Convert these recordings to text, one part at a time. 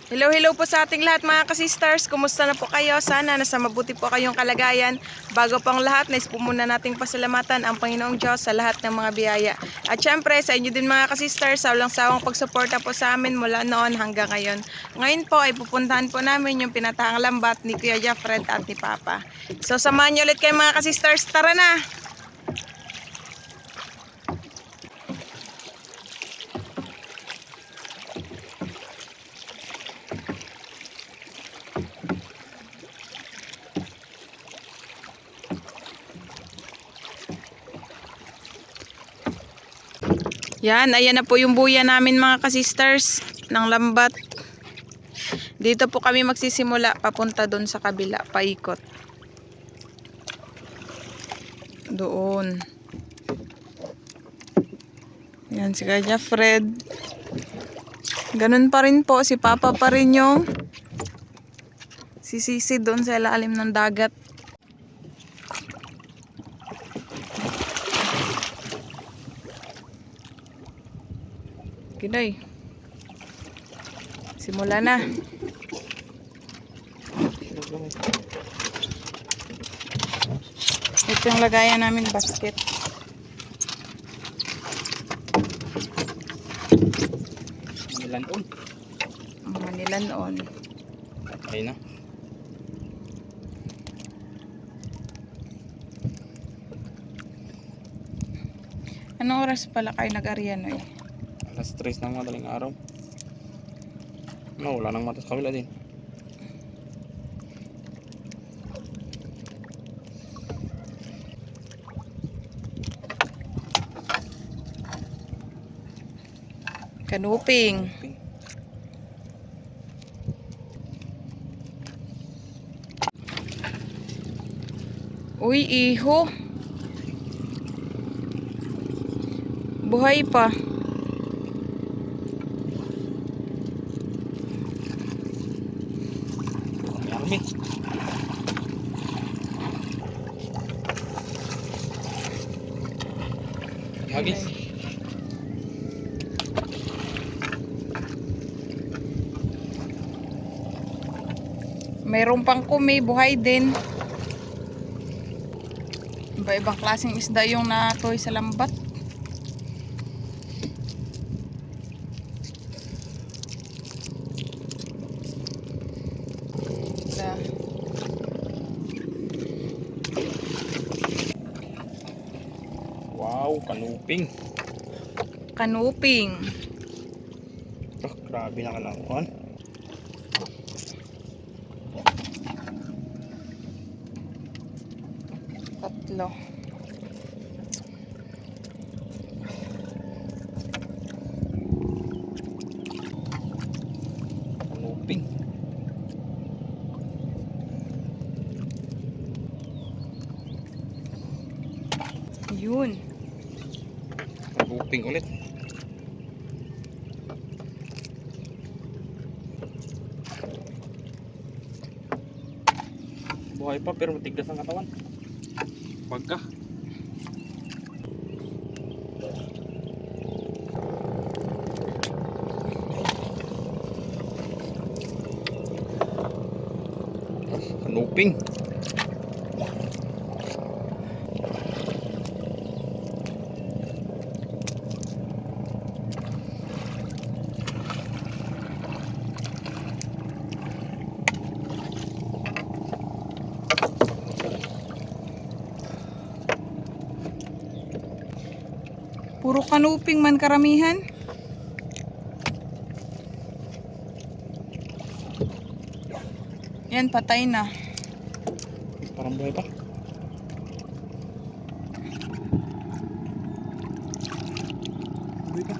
Hello, hello po sa ating lahat mga kasisters. Kumusta na po kayo? Sana nasa mabuti po kayong kalagayan. Bago pang lahat, nais po muna nating pasalamatan ang Panginoong Diyos sa lahat ng mga biyaya. At syempre sa inyo din mga kasisters, sa walang sawang pagsuporta po sa amin mula noon hanggang ngayon. Ngayon po ay pupuntahan po namin yung pinatahang lambat ni Kuya Jeffred at ni Papa. So samahan niyo ulit kayo mga kasisters. Tara na! Yan, ayan na po yung buya namin mga kasisters ng lambat. Dito po kami magsisimula papunta doon sa kabila, paikot. Doon. Yan si Kuya Fred. Ganun pa rin po, si Papa pa rin yung sisisi doon sa ilalim ng dagat. Kinoy. Simula na. Ito yung lagayan namin, basket. Nilanon. Mga nilanon. Ayun na. Anong oras pala kayo nag-ariano eh? Alas 3 ng madaling araw. No, wala nang mata sa kabila din. Kanuping. Uy, iho. Buhay pa. Marami. Hagis. Mayroon pang kumi, buhay din. Iba-ibang klaseng isda yung natoy sa lambat. Wow, kanuping. Kanuping. Oh, grabe na kalakuan. Tatlo. Kanuping. Yun. Kanuping ulit. Buhay pa pero matigas ang katawan. Pagka. Kanuping. Puro kanuping man karamihan. Yan, patay na. Parang buhay pa. Buhay pa.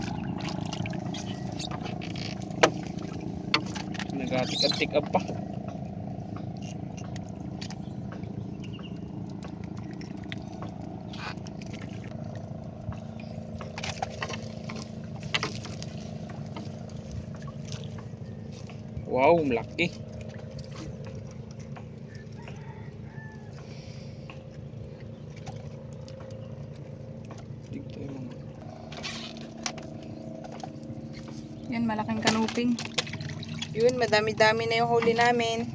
Nagatik up pa. Wow, malaki. Yan, malaking kanuping. Yun, madami-dami na yung huli namin.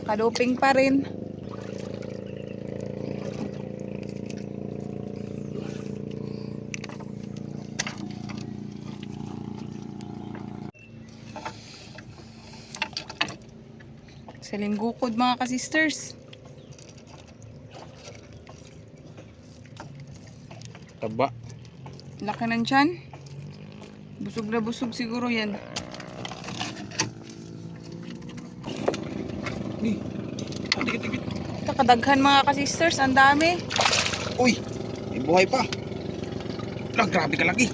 Kaluping pa rin. Sa linggukod mga ka-sisters. Taba. Laki ng tiyan. Busog na busog siguro yan. Dikit-dikit. Kadaghan mga ka-sisters, ang dami. Uy, may buhay pa. Lang, grabe kalaki.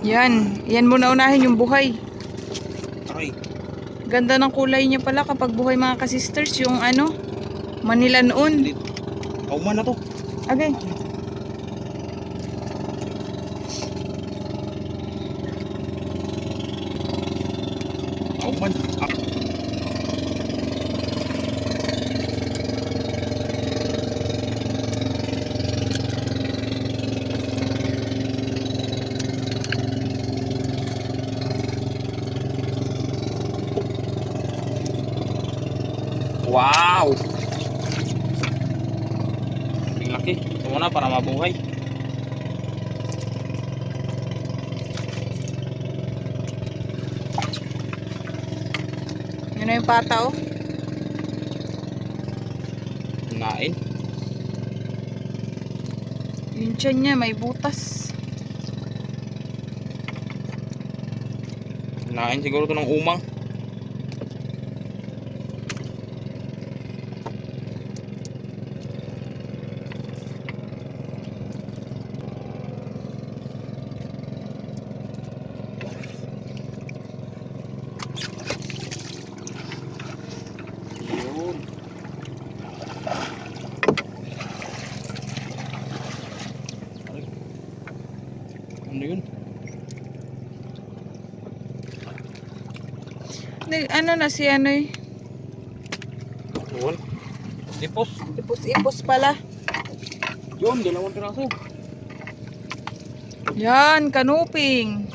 Yan muna unahin yung buhay. Aray, Ganda ng kulay niya pala kapag buhay mga ka-sisters, yung ano, Manila noon. kauman na to. Okay. Kauman. Ah. Wow! Ang laki. Ito muna para mabuhay. Yun na yung pata oh. Nain. Yung tiyan niya may butas. Nain siguro to ng umang. Yun. Aray. Ano yun? Ano na si ano eh. Yun. Tipos. Ipos-ipos pala. Yun, 2 piraso. Yan, kanuping.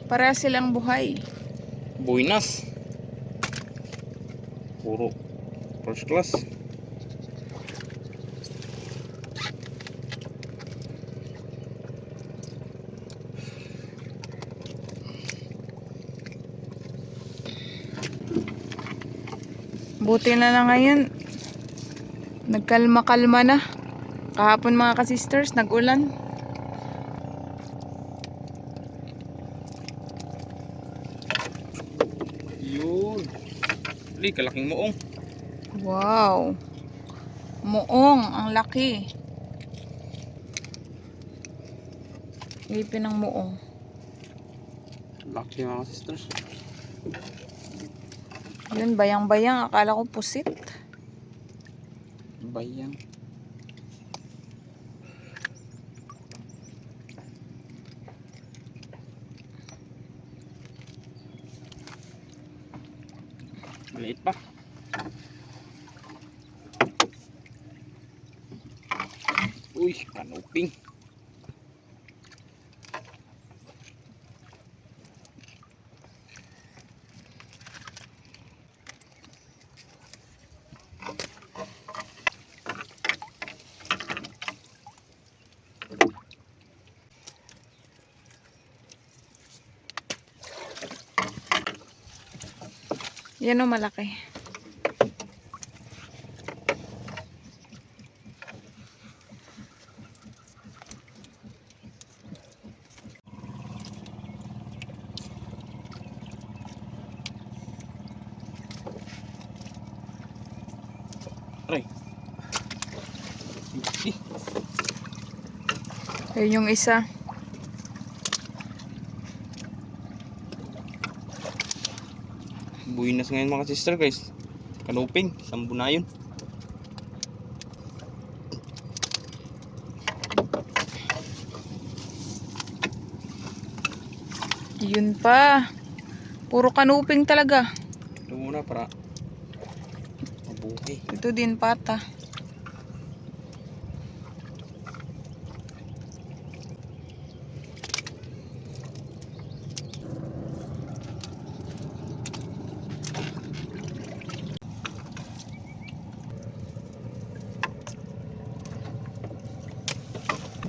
Para silang buhay. Buinas. Puro first class. Buti na lang ngayon. Nagkalma-kalma na. Kahapon mga ka-sisters, nag-ulan. Yun. Li, kalaking moong. Wow. Muong, ang laki. Ipin ng muong. Laki mga sisters. Yun, bayang-bayang. Akala ko pusit. Bayang. Maliit pa. Uy, kanuping. Yan o, malaki. Aray. Ayun yung isa. Buinas ngayon mga sister guys. Kanuping, sambu na yun. Yun pa. Puro kanuping talaga. Ito muna para mabuhay. Ito din pata.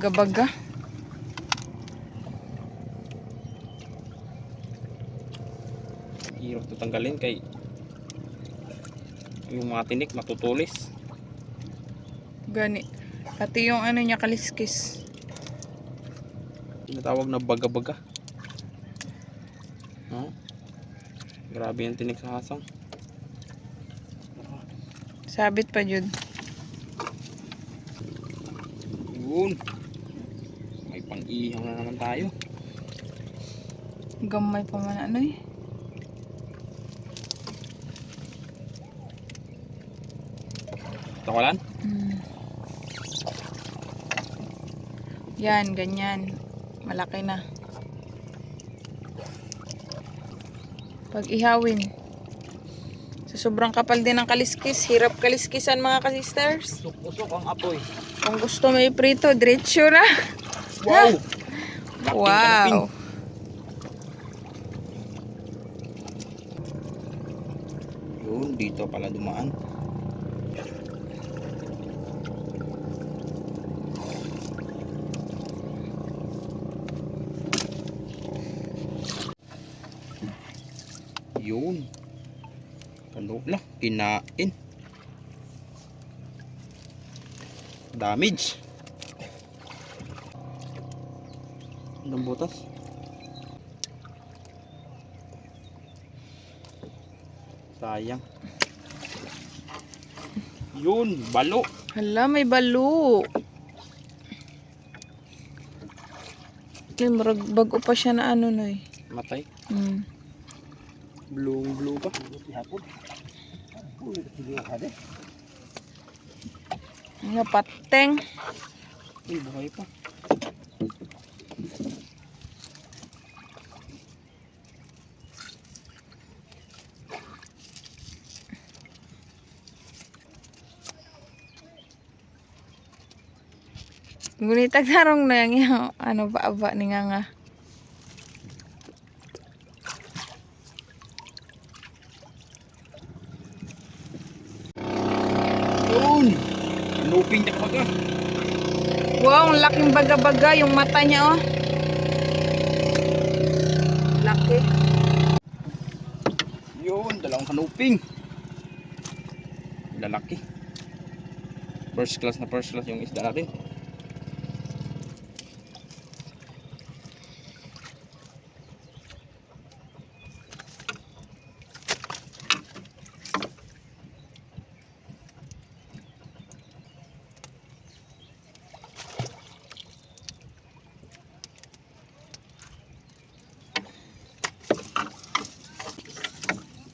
Baga-baga. Hirap ito tanggalin kay yung mga tinik matutulis. Gani. Pati yung ano niya kaliskis. Tinatawag na baga-baga. Grabe yung tinik sa hasang. Sabit pa jud. Yun. May pang-ihaw na naman tayo. Gamay pa man ano eh. Takalan? Yan, ganyan. Malaki na. Pag ihawin. Sa sobrang kapal din ng kaliskis, hirap kaliskisan mga kasisters. Usok-usok ang apoy. Kung gusto may prito, diretso na. Wow! Wow! Yun, dito pala dumaan. Yun. Kanula, kinain. Damage. Anong butas? Sayang. Yun, balo. Hala, may balo. Murag bago pa siya na ano no eh. Matay. Blue pa. Nga pateng. Uy, buhay pa. Gunitag tarong na yung ano ba aba ni nga. Yun! Kanuping na kapag. Wow, ang laking baga-baga yung mata niya oh. Laki. Yun, dalawang kanuping. Lalaki. First class yung isda natin.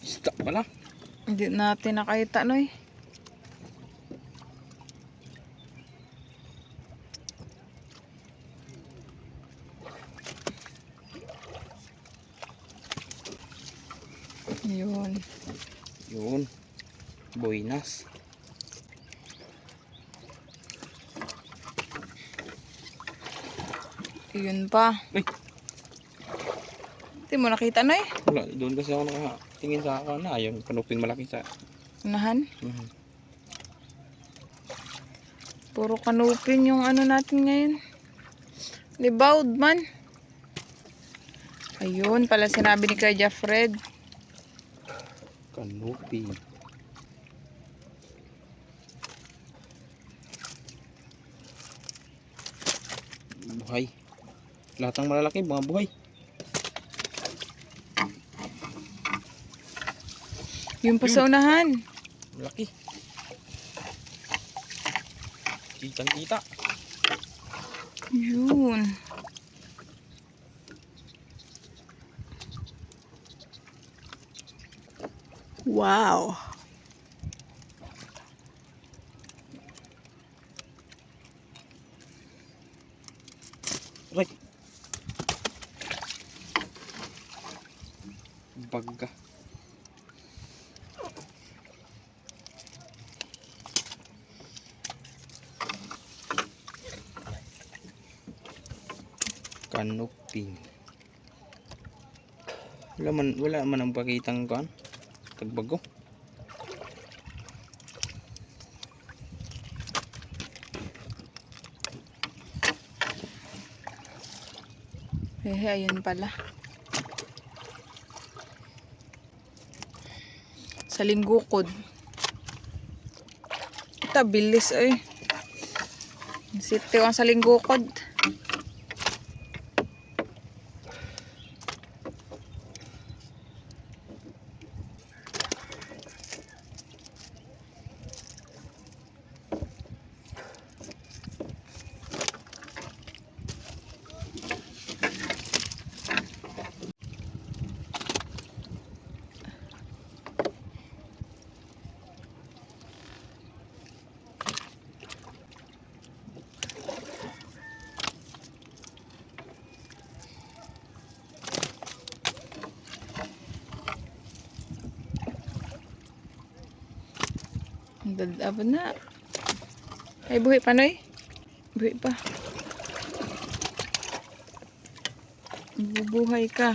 Isda pala. Hindi natin nakita no eh. Yun. Yun. Buenas. Yun pa. Uy. Hindi mo nakita no eh. Wala, doon kasi ako nakatingin sa ako na yung kanuping malaki sa. Unahan. Mhm. Puro kanupin yung ano natin ngayon. Libawd man. Ayun, pala sinabi ni Kuya Fred. Kanuping. Buhay. Lahat ng malalaki, mga buhay. Yung pa sa unahan. Malaki. Kitang kita. Yun. Wow. Right. Baga. Kanuping. Wala man ang pakitang kan. Tagbago. Ayun pala. Sa linggukod. Ito, bilis ay. Sitiw ang sa linggukod. Dadaba na. Ay, buhi pa, Noy. Buhi pa. Bubuhay ka.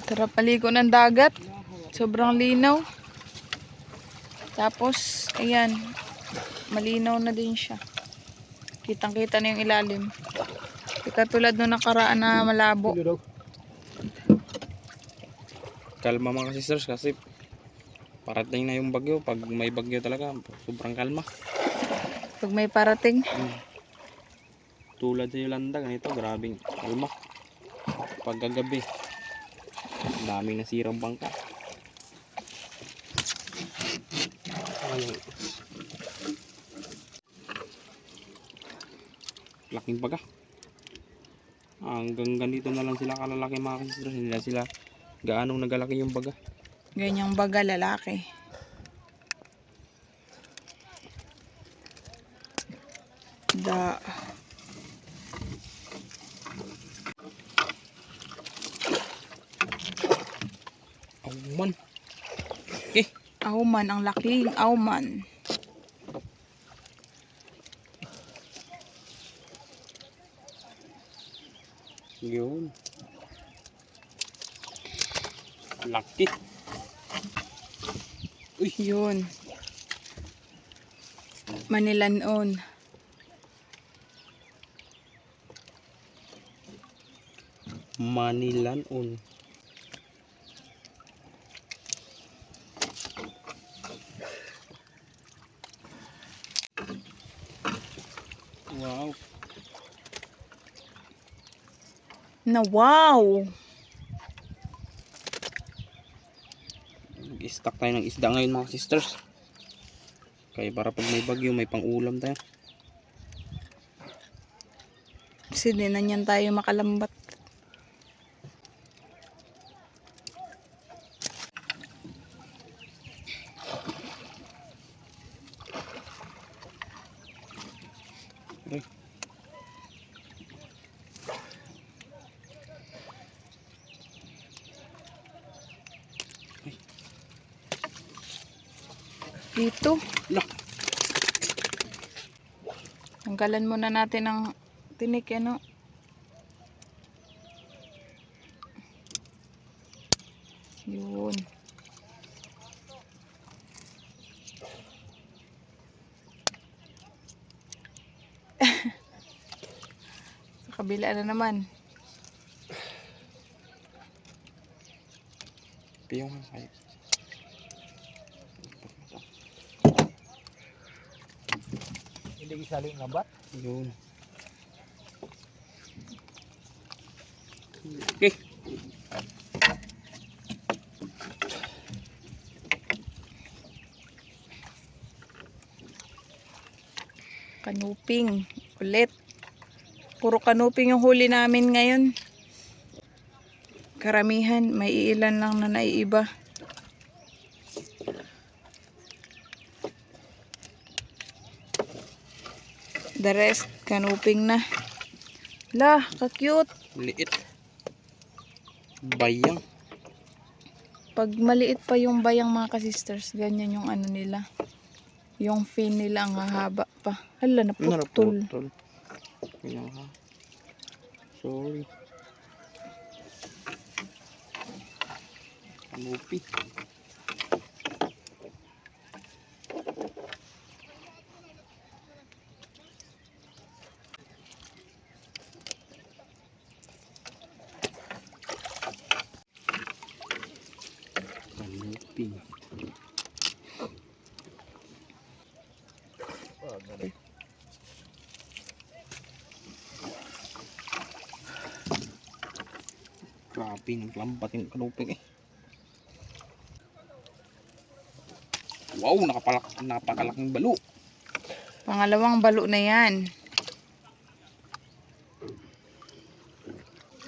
Tara paligo ng dagat. Sobrang linaw. Tapos, ayan. Malinaw na din siya. Kitang-kita na yung ilalim. Di katulad nung nakaraan na malabo. Kalma mga sisters kasi parating na yung bagyo. Pag may bagyo talaga, sobrang kalma. Pag may parating. Tulad sa Yolanda, ganito, grabing kalma. Pagkagabi, daming nasirang bangka. Ayun. Laking baga. Hanggang ganito na lang sila kalalaki mga sisters. Hindi na sila gaanong nagalaki yung baga. Ganyang baga lalaki. Da. Auman. Okay. Auman, ang laking auman. Yun. Laki. Uy, yun. Manilanon. Manilanon. Wow. Na wow! Nag-stock tayo ng isda ngayon mga sisters. Kaya para pag may bagyo, may pang-ulam tayo. Kasi di na niyan tayo makalambat. Okay. Dito. Lah. Tanggalan muna natin ang tinik, ano. Yun. Sa kabila na naman. Piyong kayo. Hindi isali nga ba? Yun. Okay. Kanuping. Ulit. Puro kanuping yung huli namin ngayon. Karamihan. May iilan lang na naiiba. The rest, kanuping na. La, ka-cute. Liit. Bayang. Pag maliit pa yung bayang mga ka-sisters, ganyan yung ano nila. Yung fin nila ang hahaba pa. Hala, naputol. Naputol. Yan ha. Sorry. Kanupi. Kanupi. Grabe, naglambat yung kanuping eh. Wow, napakalaking balo. Pangalawang balo na yan.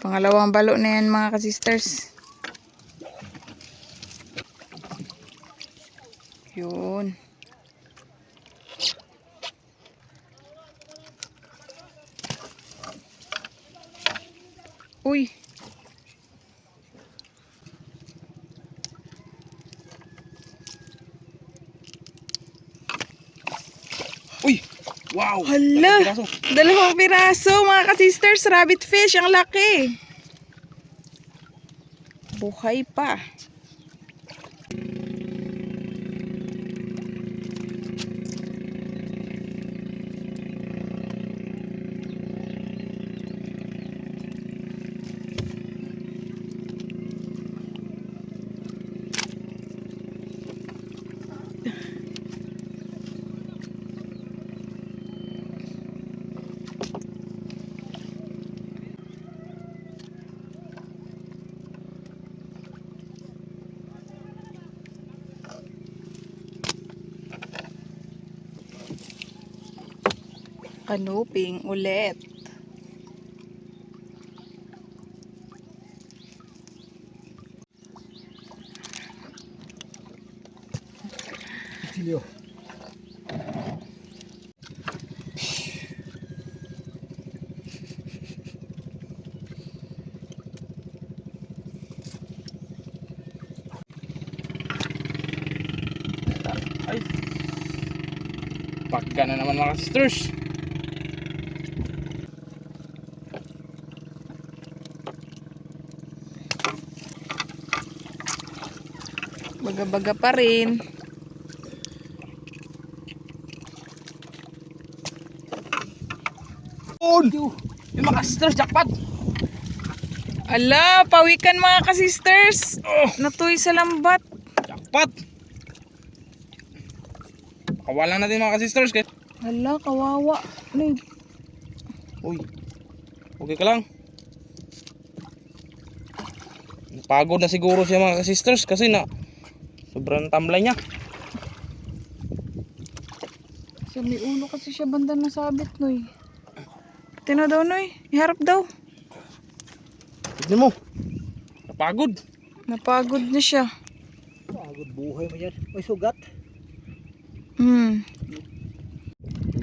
Pangalawang balo na yan mga ka-sisters. Yun. Uy. Uy! Wow! Hala! Dalawang piraso. Dalawang piraso mga ka-sisters. Rabbit fish. Ang laki. Buhay pa. Kanuping ulit. Silyo. Ay! Pagka na naman mga sisters. Baga-baga pa rin. Yung mga sisters, jackpot! Ala, pawikan mga ka-sisters. Natuy sa lambat. Jackpot! Kawalan natin mga sisters. Ala, kawawa. Uy, Uy, okay ka lang. Napagod na siguro siya mga sisters kasi na sobrang tamlay niya. sa may ulo kasi siya banda nasabit, Noy. Tino daw, Noy. Iharap daw. Tignan mo. Napagod. Napagod na siya. Pagod buhay mo yan. May sugat.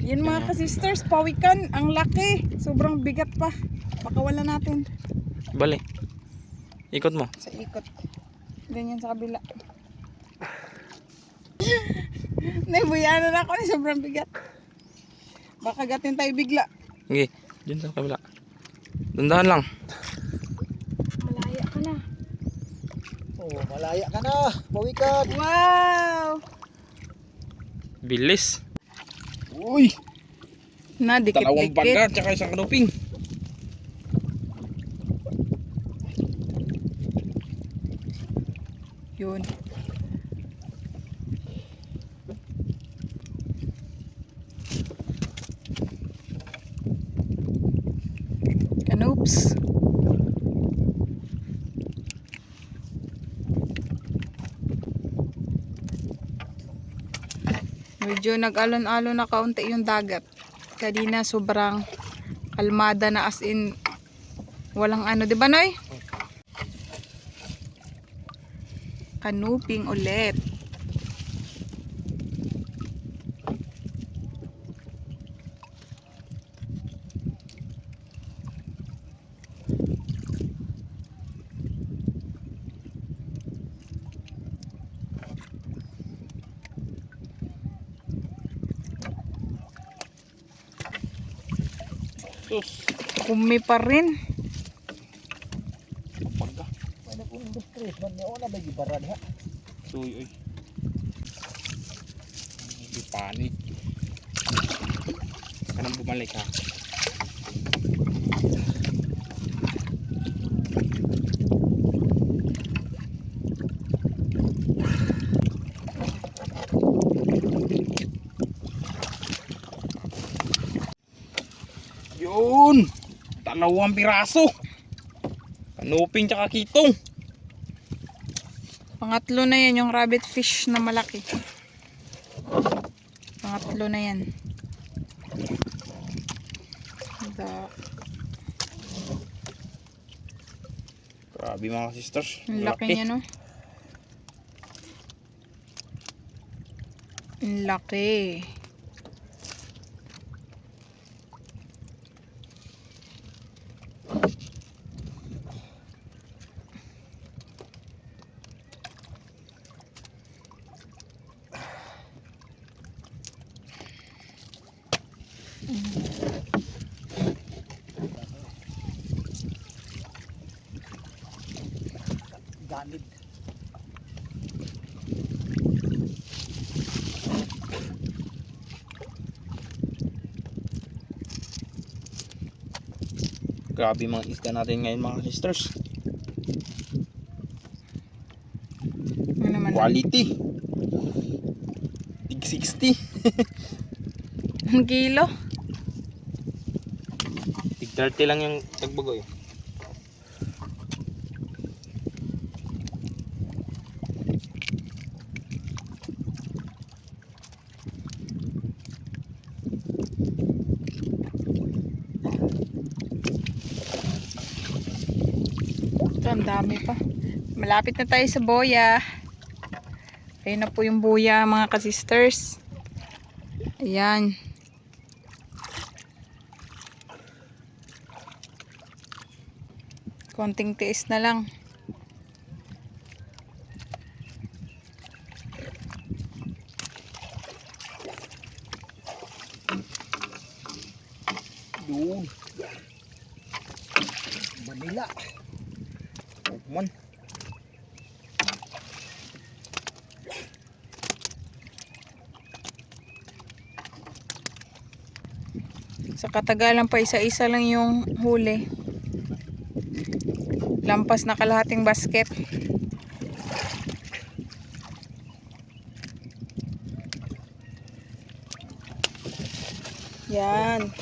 Yan mga ka-sisters, pawikan. Ang laki. Sobrang bigat pa. Pakawala natin. Bali. Ikot mo. Sa ikot. Ganyan sa kabila. Naibuyanan ako ni sobrang bigat. Baka gatin tayo bigla. Okay. Diyan sa kabila. Dandahan lang. Malaya ka na. Oh, malaya ka na. Pawikan. Wow! Bilis. Uy. Na, Dalawang dikit-dikit. baga tsaka isang kanuping. Yun. Kanoops. Medyo nag-alon-alon na kaunti yung dagat. Kanina sobrang kalmada na as in walang ano, 'di ba, Noy? Kanuping ulit. Sus. Kumi pa rin. Pagka. Ano kung industries man niya na may gibaran ha. Suy, uy. Hindi panik. Kanang bumalik ha. Yun! 2 piraso! Kanuping tsaka kitong. Pangatlo na yan yung rabbit fish na malaki. Pangatlo na yan. Grabe mga sisters. Ang laki niya, no? Ang laki. Ganid. Grabe mga isda natin ngayon mga sisters. Ano naman? Quality. Tig 60. Ang kilo? Tig 30 lang yung tagbagoy. Ito, ang dami pa. Malapit na tayo sa boya. Ayun na po yung boya mga kasisters. Ayan. Konting tiis na lang. Doon. Manila. Pokemon. Sa katagalan pa isa-isa lang yung huli. Lampas na kalahating basket. Yan.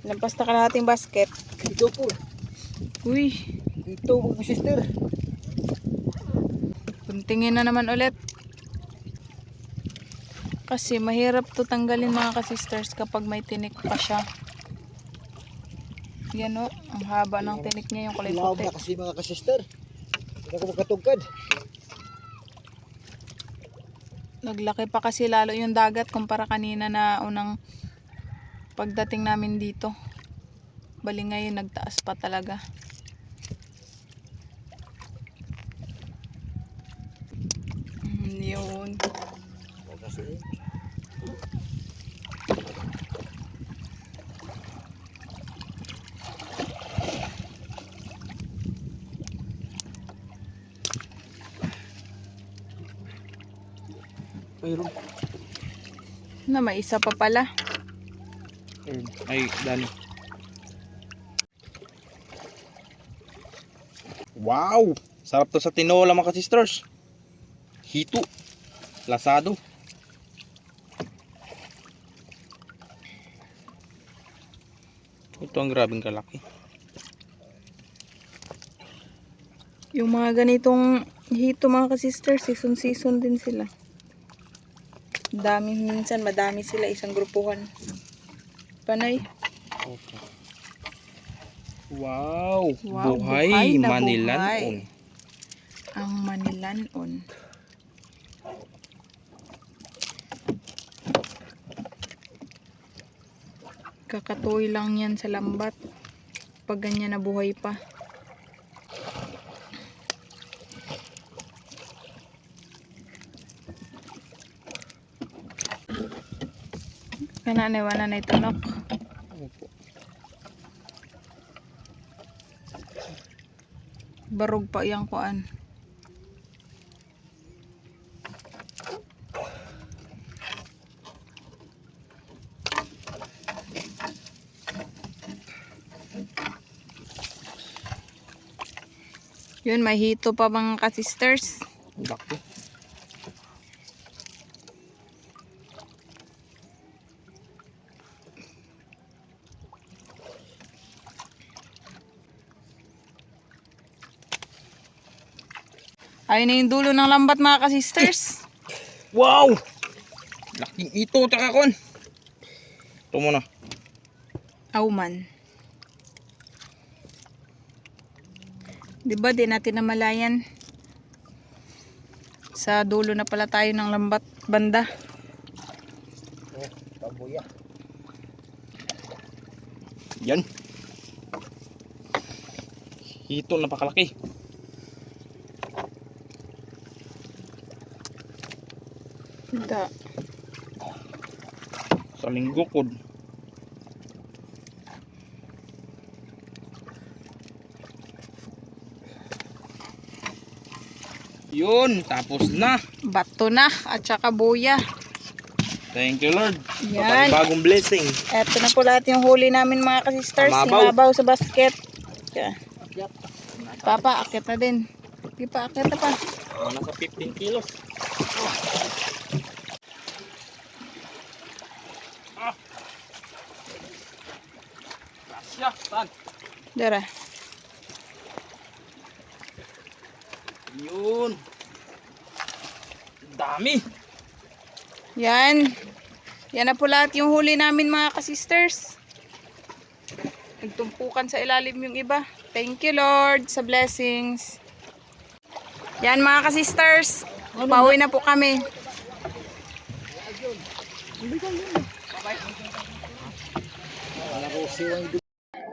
Lampas na kalahating basket. Ito po. Uy, Ito mga sister. kuntingin na naman ulit. Kasi mahirap to tanggalin mga kasisters kapag may tinik pa siya. Yan o, ang haba ng tinik niya, yung kulay Lawag puti. na kasi mga kasister. Hindi ako magkatugkad. Naglaki pa kasi lalo yung dagat kumpara kanina na unang pagdating namin dito. Bali ngayon nagtaas pa talaga. Yun. Kasi Mayroon. Na may isa pa pala. Ay, Dani. Wow! Sarap to sa tinola mga sisters. Hito. Lasado. Ito ang grabing kalaki. Yung mga ganitong hito mga kasisters, season din sila. Dami, minsan madami sila isang grupuhan. Panay. Okay. Wow! Wow, Buhay, buhay na Manilanon. Ang Manilanon. Kakatuloy lang yan sa lambat. Pag ganyan na buhay pa. Kananiwana na itunok. Opo. Barog pa iyang kuan. Yun, may hito pa mga ka-sisters. Laki. Ayun na yung dulo ng lambat mga ka-sisters. Wow! Laking ito, taka kon. Ito muna. Auman. Diba, di natin namalayan. Sa dulo na pala tayo ng lambat banda. Pabuya. Yan. Ito, napakalaki. Da. Sa linggukod. Yun, tapos na. Bato na at saka buya. Thank you, Lord. Yan. Bagong blessing. Eto na po lahat yung huli namin mga ka-sisters. Mabaw. Mabaw sa basket. Kaya, Akyat. Papa, akit na din. Di pa, akit na pa. Nasa 15 kilos. Kasya, tan. Dara. Yun. Dami. Yan. Yan na po lahat yung huli namin mga ka-sisters. Nagtumpukan sa ilalim yung iba. Thank you Lord sa blessings. Yan mga ka-sisters. Pauwi na po kami.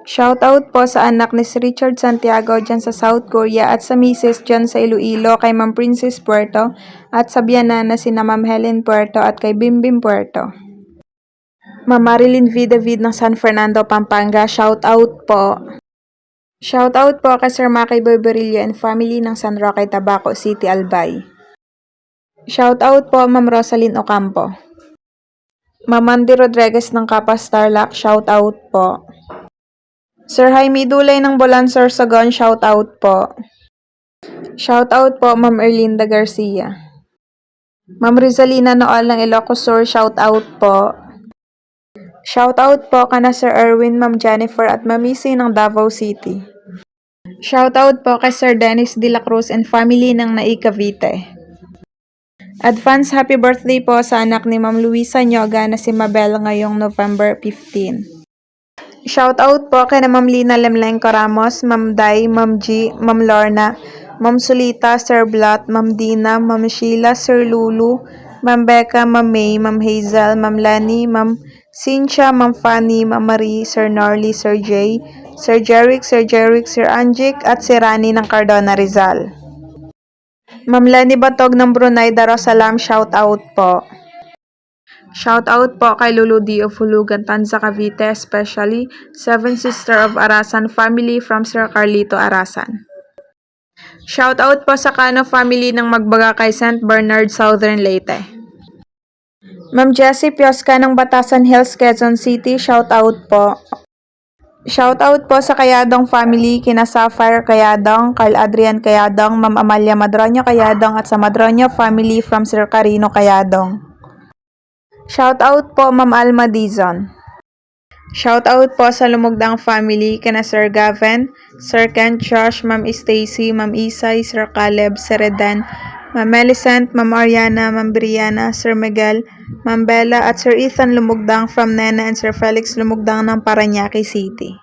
Shoutout po sa anak ni si Richard Santiago dyan sa South Korea at sa Mrs. dyan sa Iloilo kay Ma'am Princess Puerto at sa biyana na si Ma'am Helen Puerto at kay Bimbim Puerto. Ma'am Marilyn V. David ng San Fernando, Pampanga, shoutout po. Shoutout po kay Sir Maki Boy Berillo and family ng San Roque, Tabaco City, Albay. Shoutout po Ma'am Rosalyn Ocampo. Ma'am Mandy Rodriguez ng Kapas Tarlac, shoutout po. Sir Jaime Dulay ng Bolan Sorsogon, shoutout po. Shoutout po Ma'am Erlinda Garcia. Ma'am Rizalina Noal ng Ilocos Sur, shoutout po. Shoutout po kana Sir Erwin, Ma'am Jennifer at Ma'am Missy ng Davao City. Shoutout po kay Sir Dennis De La Cruz and family ng Nai Cavite. Advance happy birthday po sa anak ni Ma'am Luisa Nyoga na si Mabel ngayong November 15. Shoutout po kay na Ma'am Lina Lemlenco Ramos, Ma'am Day, Ma'am G, Ma'am Lorna, Ma'am Sulita, Sir Blat, Ma'am Dina, Ma'am Sheila, Sir Lulu, Ma'am Becca, Ma'am May, Ma'am Hazel, Ma'am Lani, Ma'am Cynthia, Ma'am Fanny, Ma'am Marie, Sir Norly, Sir Jay, Sir Jeric, Sir Angic, at si Rani ng Cardona Rizal. Ma'am Lani Batog ng Brunei Darussalam, shoutout po. Shoutout po kay Lulu D. of Hulugan, Tanza, Cavite, especially 7 Sister of Arasan family from Sir Carlito Arasan. Shoutout po sa Cano family ng Magbaga kay St. Bernard, Southern Leyte. Ma'am Jessie Piosca ng Batasan Hills, Quezon City, shoutout po. Shoutout po sa Kayadong family, kina Sapphire Kayadong, Carl Adrian Kayadong, Ma'am Amalia Madroño Kayadong at sa Madroño family from Sir Carino Kayadong. Shoutout po Ma'am Alma Dizon. Shoutout po sa Lumugdang family, kina Sir Gavin, Sir Ken, Josh, Ma'am Stacy, Ma'am Isay, Sir Caleb, Sir Redan, Ma'am Melicent, Ma'am Ariana, Ma'am Brianna, Sir Miguel, Ma'am Bella at Sir Ethan Lumugdang from Nena and Sir Felix Lumugdang ng Parañaque City.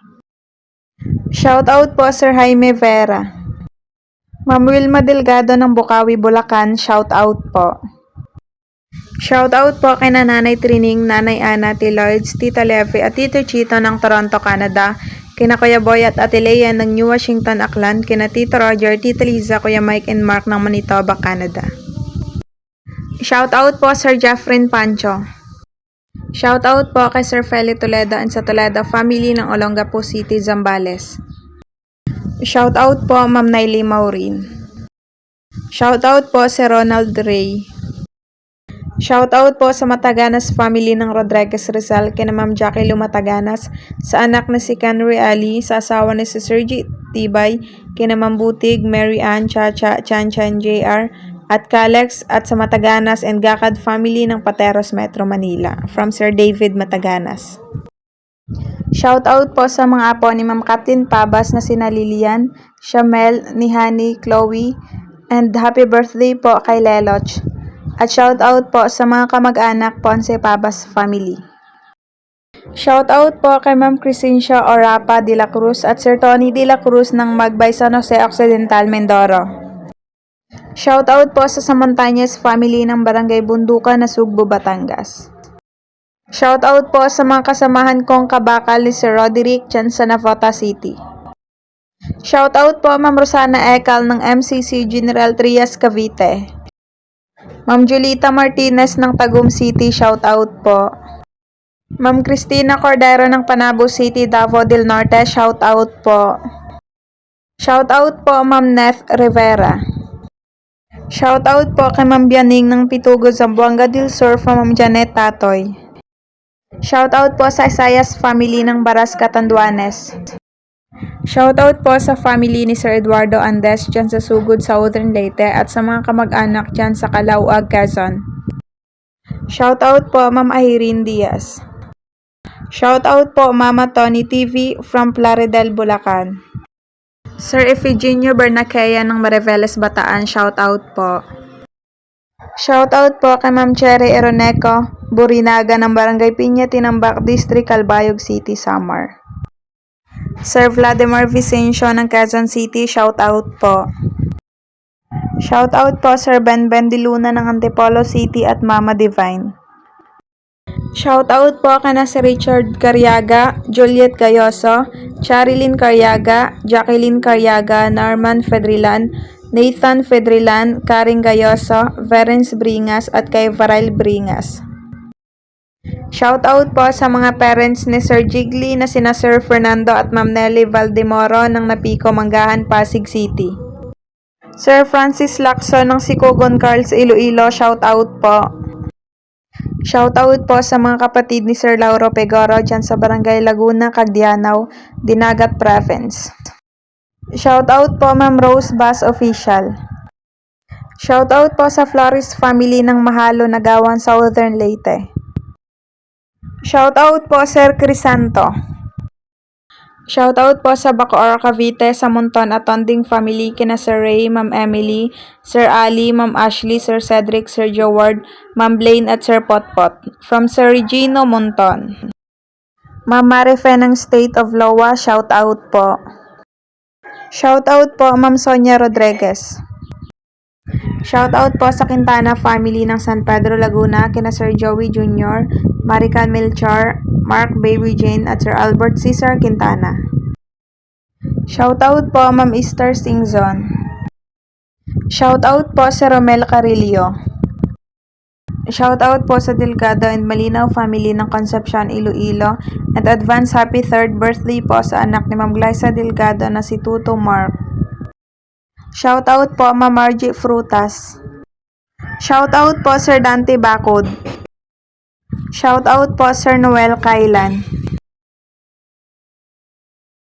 Shoutout po Sir Jaime Vera. Ma'am Wilma Delgado ng Bukawi, Bulacan, shoutout po. Shoutout po kay Nanay Trining, Nanay Ana, T. Lloyds, Tita Levy at Tito Chito ng Toronto, Canada, kina Kuya Boy at Ate Lea ng New Washington, Auckland, kina Tito Roger, Tita Liza, Kuya Mike and Mark ng Manitoba, Canada. Shoutout po Sir Jeffrin Pancho. Shoutout po kay Sir Feli Toledo and sa Toledo family ng Olongapo City, Zambales. Shoutout po Ma'am Naily Maureen. Shoutout po si Ronald Ray. Shoutout po sa Mataganas family ng Rodriguez Rizal kina Ma'am Jackie Lu Mataganas, sa anak na si Kenry Ali, sa asawa ni si Sergi Tibay, kina Ma'am Butig, Mary Ann, Chacha, Chan Chan JR, at Calex, at sa Mataganas and Gacad family ng Pateros Metro Manila, from Sir David Mataganas. Shoutout po sa mga apo ni Ma'am Captain Pabas na sina Lilian, Shamel, Nihani, Chloe, and happy birthday po kay Leloch. At shoutout po sa mga kamag-anak Ponce Pabas family. Shoutout po kay Ma'am Crescencia Orapa de la Cruz at Sir Tony de la Cruz ng Magbay San Jose Occidental, Mindoro. Shoutout po sa Samontañez family ng Barangay Bundukan, Nasugbu, Batangas. Shoutout po sa mga kasamahan kong kabakal ni Sir Roderick dyan sa Navota City. Shoutout po Ma'am Rosana Ekal ng MCC General Trias, Cavite. Ma'am Julita Martinez ng Tagum City, shoutout po. Ma'am Cristina Cordero ng Panabo City, Davao del Norte, shoutout po. Shoutout po Ma'am Neth Rivera. Shoutout po kay Ma'am Bianing ng Pitugo, Zamboanga del Sur, from Ma'am Janet Tatoy. Shoutout po sa Isayas family ng Baras, Catanduanes. Shoutout po sa family ni Sir Eduardo Andes dyan sa Sugod, Southern Leyte, at sa mga kamag-anak dyan sa Calauag, Quezon. Shoutout po Ma'am Irene Diaz. Shoutout po Mama Tony TV from Plaridel, Bulacan. Sir Efigenia Bernakea ng Mariveles, Bataan, shoutout po. Shoutout po kay Ma'am Cherry Eroneco Burinaga ng Barangay Piña, Tinambak District, Calbayog City, Samar. Sir Vladimir Vicencio ng Quezon City, shoutout po. Shoutout po Sir Ben Luna ng Antipolo City at Mama Divine. Shoutout po kana si Richard Carriaga, Juliet Gayoso, Charilyn Carriaga, Jacqueline Carriaga, Norman Fedrilan, Nathan Fedrilan, Karing Gayoso, Verens Bringas, at kay Varal Bringas. Shoutout po sa mga parents ni Sir Jiggly na sina Sir Fernando at Ma'am Nelly Valdemoro ng Napico, Manggahan, Pasig City. Sir Francis Lacson ng Sikogon Carls, Iloilo, shoutout po. Shoutout po sa mga kapatid ni Sir Lauro Pegoro dyan sa Barangay Laguna, Cagdianaw, Dinagat Province. Shoutout po Ma'am Rose Bass Official. Shoutout po sa Flores family ng Mahalo, Nagawan, Southern Leyte. Shoutout po Sir Crisanto. Shoutout po sa Bacoor, Cavite, sa Monton at Tonding family kina Sir Ray, Ma'am Emily, Sir Ali, Ma'am Ashley, Sir Cedric, Sir Joward, Ma'am Blaine at Sir Potpot. From Sir Regino Monton. Ma'am Marife ng State of Loa, shoutout po. Shoutout po Ma'am Sonia Rodriguez. Shoutout po sa Quintana family ng San Pedro, Laguna kina Sir Joey Jr., Marical Melchar, Mark Baby Jane at Sir Albert Cesar Quintana. Shoutout po Ma'am Esther Singzon. Shoutout po sa Romel Carillo. Shoutout po sa Delgado and Malinaw family ng Concepcion, Iloilo, at advance happy 3rd birthday po sa anak ni Ma'am Glyza Delgado na si Tuto Mark. Shoutout po Ma'am Margie Frutas. Shoutout po Sir Dante Bacod. Shoutout po Sir Noel Kailan.